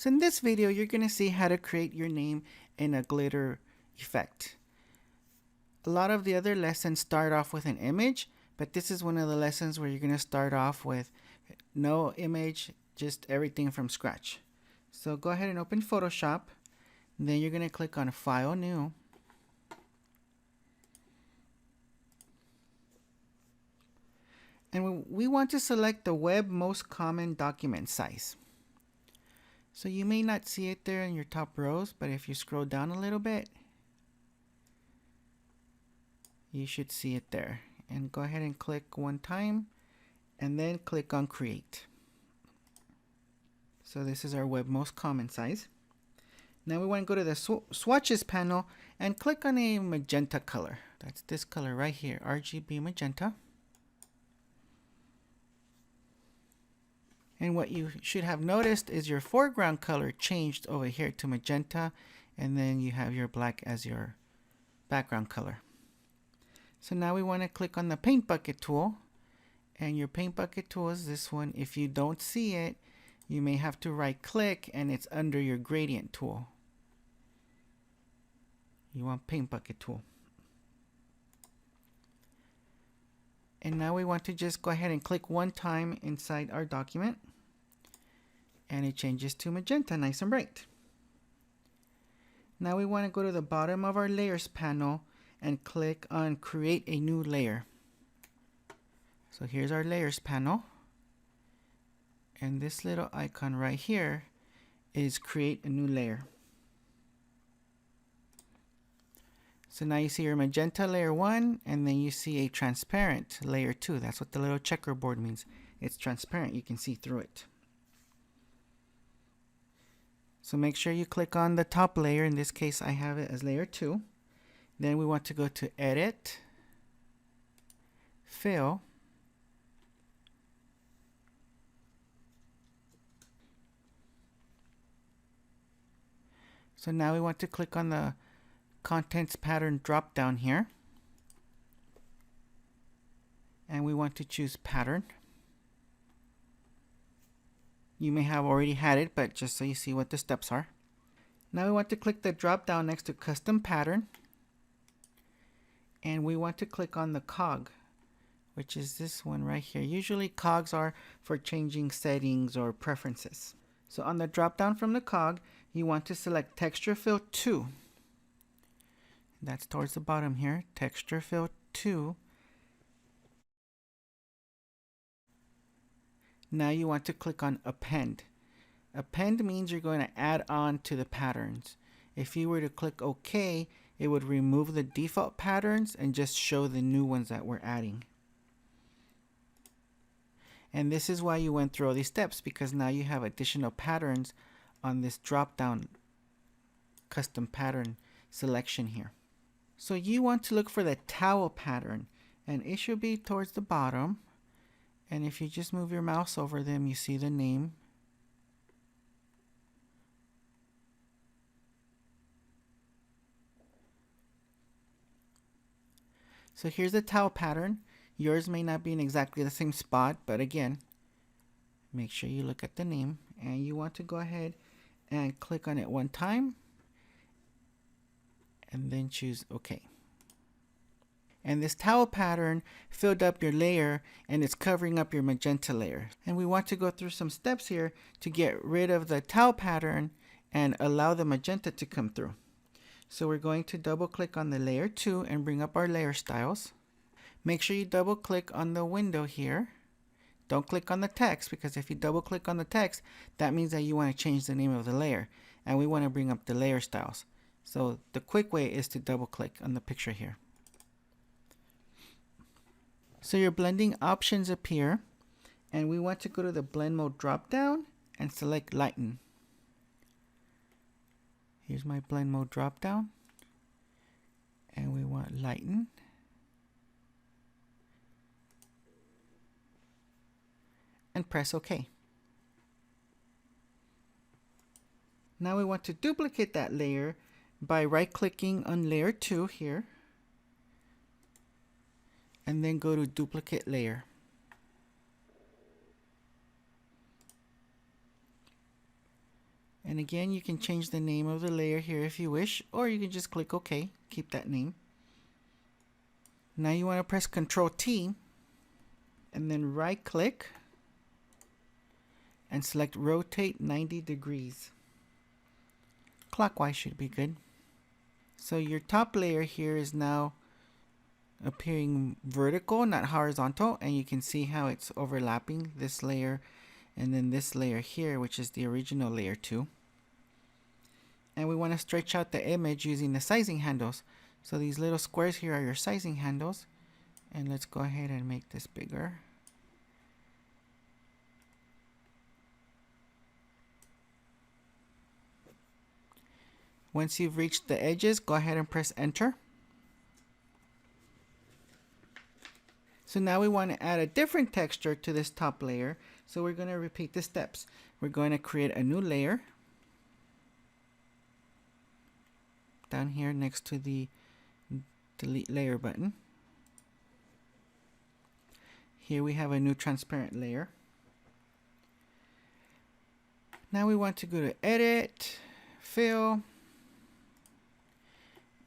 So in this video, you're going to see how to create your name in a glitter effect. A lot of the other lessons start off with an image, but this is one of the lessons where you're going to start off with no image, just everything from scratch. So go ahead and open Photoshop. Then you're going to click on File, New. And we want to select the web most common document size. So you may not see it there in your top rows, but if you scroll down a little bit, you should see it there. And go ahead and click one time and then click on Create. So this is our web most common size. Now we want to go to the swatches panel and click on a magenta color. That's this color right here, RGB magenta. And what you should have noticed is your foreground color changed over here to magenta, and then you have your black as your background color. So now we want to click on the paint bucket tool, and your paint bucket tool is this one. If you don't see it, you may have to right click and it's under your gradient tool. You want paint bucket tool. And now we want to just go ahead and click one time inside our document. And it changes to magenta, nice and bright. Now we want to go to the bottom of our layers panel and click on create a new layer. So here's our layers panel. And this little icon right here is create a new layer. So now you see your magenta layer 1, and then you see a transparent layer 2. That's what the little checkerboard means. It's transparent, you can see through it. So make sure you click on the top layer. In this case, I have it as layer 2. Then we want to go to Edit, Fill, so now we want to click on the Contents Pattern drop down here. And we want to choose Pattern. You may have already had it, but just so you see what the steps are. Now we want to click the drop down next to Custom Pattern. And we want to click on the cog, which is this one right here. Usually cogs are for changing settings or preferences. So on the drop down from the cog, you want to select Texture Fill 2. That's towards the bottom here, Texture Fill 2. Now you want to click on Append. Append means you're going to add on to the patterns. If you were to click OK, it would remove the default patterns and just show the new ones that we're adding. And this is why you went through all these steps, because now you have additional patterns on this drop-down custom pattern selection here. So you want to look for the towel pattern, and it should be towards the bottom. And if you just move your mouse over them, you see the name. So here's the towel pattern. Yours may not be in exactly the same spot, but again, make sure you look at the name, and you want to go ahead and click on it one time and then choose OK. And this towel pattern filled up your layer, and it's covering up your magenta layer. And we want to go through some steps here to get rid of the towel pattern and allow the magenta to come through. So we're going to double click on the layer 2 and bring up our layer styles. Make sure you double click on the window here. Don't click on the text, because if you double click on the text, that means that you want to change the name of the layer, and we want to bring up the layer styles. So the quick way is to double click on the picture here. So your blending options appear, and we want to go to the blend mode drop down and select lighten. Here's my blend mode drop down, and we want lighten. And press OK. Now we want to duplicate that layer by right clicking on layer 2 here, and then go to duplicate layer. And again, you can change the name of the layer here if you wish, or you can just click OK, keep that name. Now you want to press Ctrl T and then right click and select rotate 90 degrees. Clockwise should be good. So your top layer here is now appearing vertical, not horizontal, and you can see how it's overlapping this layer and then this layer here, which is the original layer 2. And we want to stretch out the image using the sizing handles. So these little squares here are your sizing handles, and let's go ahead and make this bigger. Once you've reached the edges, go ahead and press enter. So now we want to add a different texture to this top layer. So we're going to repeat the steps. We're going to create a new layer down here next to the delete layer button. Here we have a new transparent layer. Now we want to go to edit, fill,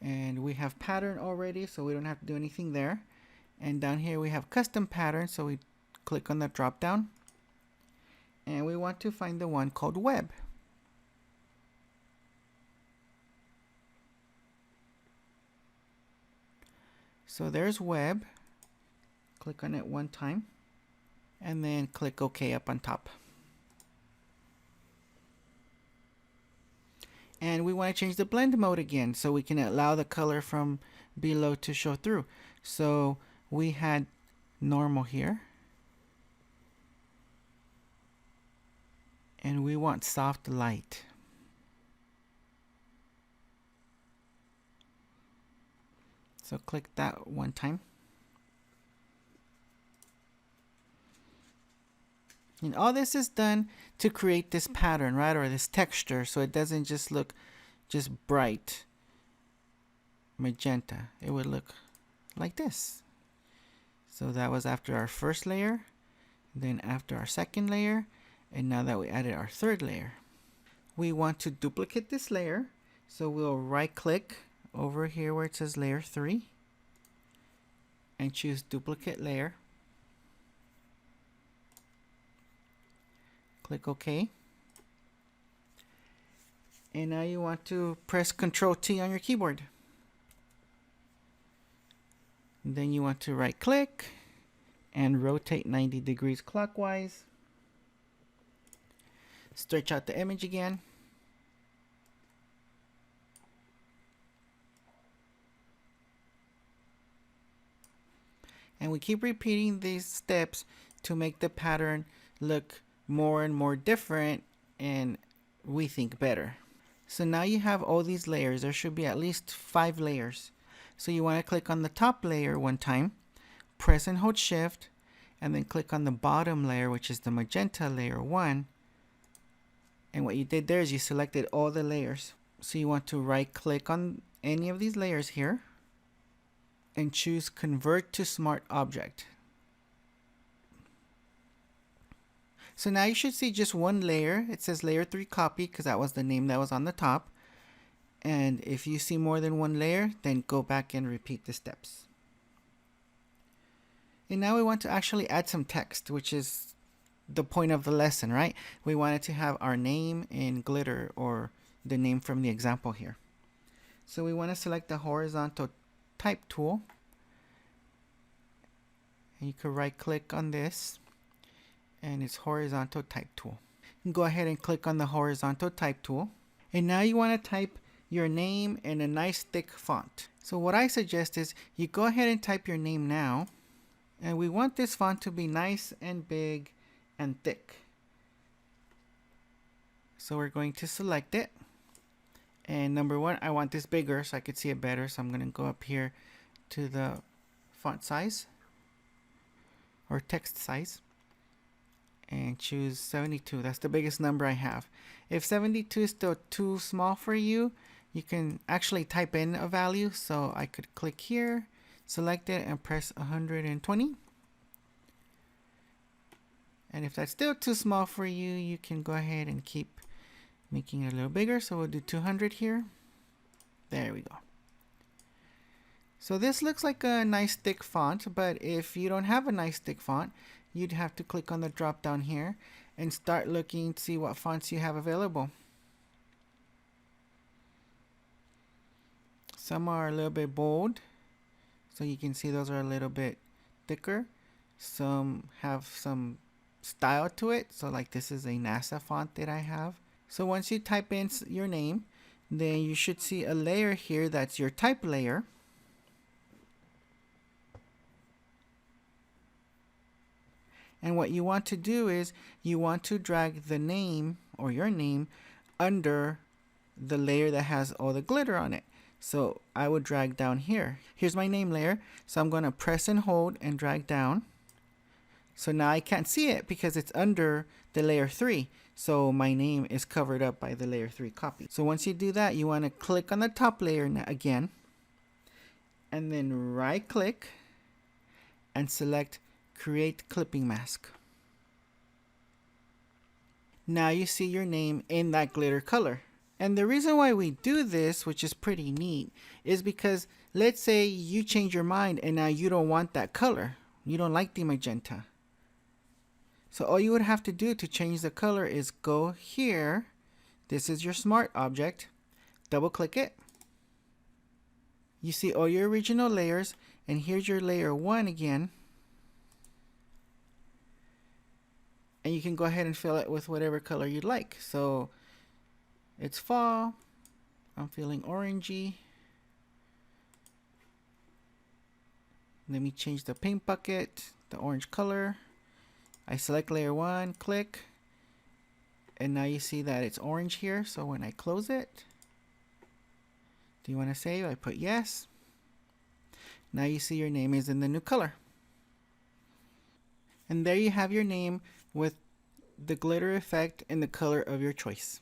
and we have pattern already, so we don't have to do anything there. And down here we have custom pattern, so we click on the drop down and we want to find the one called web. So there's web. Click on it one time and then click OK up on top. And we want to change the blend mode again so we can allow the color from below to show through. So we had normal here, and we want soft light. So click that one time. And all this is done to create this pattern, right, or this texture, so it doesn't just look just bright magenta. It would look like this. So that was after our first layer, then after our second layer, and now that we added our third layer. We want to duplicate this layer, so we'll right click over here where it says layer 3 and choose duplicate layer. Click OK. And now you want to press Ctrl T on your keyboard. And then you want to right click and rotate 90 degrees clockwise. Stretch out the image again. And we keep repeating these steps to make the pattern look more and more different and we think better. So now you have all these layers. There should be at least 5 layers. So you want to click on the top layer one time, press and hold shift, and then click on the bottom layer, which is the magenta layer 1. And what you did there is you selected all the layers. So you want to right click on any of these layers here and choose convert to smart object. So now you should see just one layer. It says layer 3 copy because that was the name that was on the top. And if you see more than one layer, then go back and repeat the steps. And now we want to actually add some text, which is the point of the lesson, right? We wanted to have our name in glitter, or the name from the example here. So we want to select the horizontal type tool. And you can right click on this, and it's horizontal type tool. And go ahead and click on the horizontal type tool. And now you want to type your name in a nice thick font. So what I suggest is you go ahead and type your name now. And we want this font to be nice and big and thick. So we're going to select it. And number 1, I want this bigger so I could see it better. So I'm going to go up here to the font size or text size and choose 72. That's the biggest number I have. If 72 is still too small for you, you can actually type in a value. So I could click here, select it, and press 120. And if that's still too small for you, you can go ahead and keep Making it a little bigger, so we'll do 200 here. There we go. So this looks like a nice thick font, but if you don't have a nice thick font, you'd have to click on the drop down here and start looking to see what fonts you have available. Some are a little bit bold, so you can see those are a little bit thicker. Some have some style to it, so like this is a NASA font that I have. So once you type in your name, then you should see a layer here that's your type layer. And what you want to do is you want to drag the name or your name under the layer that has all the glitter on it. So I would drag down here. Here's my name layer. So I'm going to press and hold and drag down. So now I can't see it because it's under the layer 3. So my name is covered up by the layer 3 copy. So once you do that, you want to click on the top layer again. And then right click and select Create Clipping Mask. Now you see your name in that glitter color. And the reason why we do this, which is pretty neat, is because let's say you change your mind and now you don't want that color. You don't like the magenta. So all you would have to do to change the color is go here. This is your smart object. Double click it. You see all your original layers, and here's your layer 1 again. And you can go ahead and fill it with whatever color you'd like. So it's fall. I'm feeling orangey. Let me change the paint bucket, the orange color. I select layer 1, click, and now you see that it's orange here. So when I close it, do you want to save? I put yes. Now you see your name is in the new color. And there you have your name with the glitter effect in the color of your choice.